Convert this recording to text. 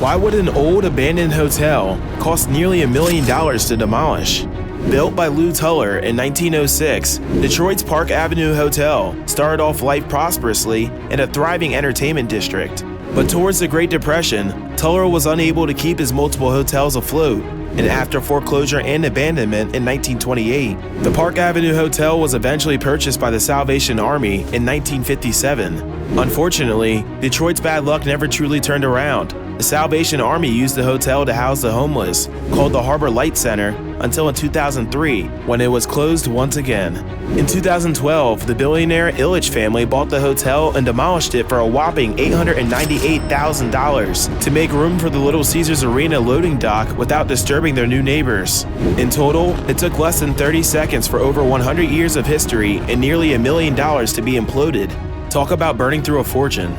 Why would an old abandoned hotel cost nearly $1 million to demolish? Built by TULLER in 1906, Detroit's Park Avenue Hotel started off life prosperously in a thriving entertainment district. But towards the Great Depression, TULLER was unable to keep his multiple hotels afloat, and after foreclosure and abandonment in 1928, the Park Avenue Hotel was eventually purchased by the Salvation Army in 1957. Unfortunately, Detroit's bad luck never truly turned around. The Salvation Army used the hotel to house the homeless, called the Harbor Light Center, until in 2003, when it was closed once again. In 2012, the billionaire Ilitch family bought the hotel and demolished it for a whopping $898,000 to make room for the Little Caesars Arena loading dock without disturbing their new neighbors. In total, it took less than 30 seconds for over 100 years of history and nearly $1 million to be imploded. Talk about burning through a fortune.